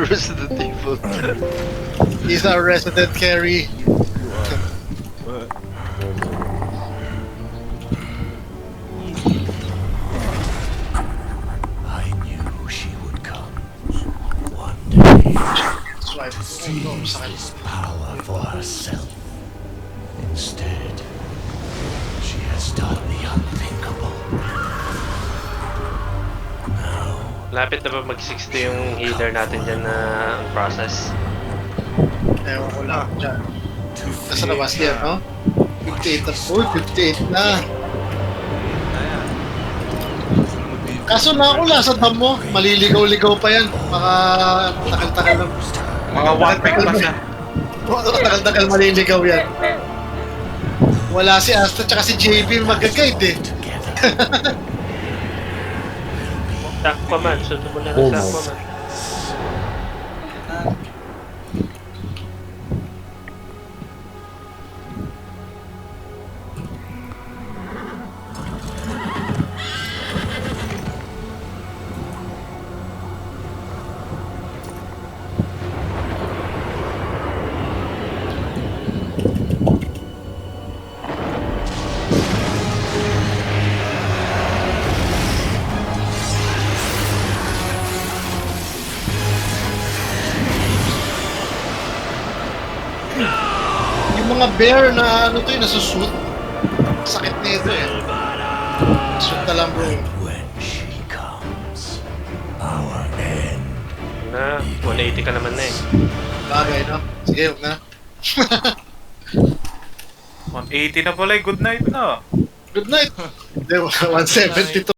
Resident Evil. He's our resident carry. I knew she would come one day Swipe. to seize this power for herself. Instead, she has done the unthinkable. Lapit na ba mag-60 yung healer natin dyan na process? Ewan ko lang dyan. Nasa labas yan, no? 58 na. Uy, 58 na. Kaso na ako sa dam mo. Maliligaw-ligaw pa yan. Baka takal-takal lang. Mga one pack pa siya. Takal-takal maliligaw yan. Wala si Asta tsaka si JP mag-guide eh. Sakpa man, sunod mo na ng sakpa man. Yung mga bear na ano to yung nasusuit. Sakit nito eh. Suit na lang bro. When she comes, our end. Na, 180 ka naman na eh. Bagay no? Sige, huwag na. 180 na pala, good night na. Good night. Hindi, 172.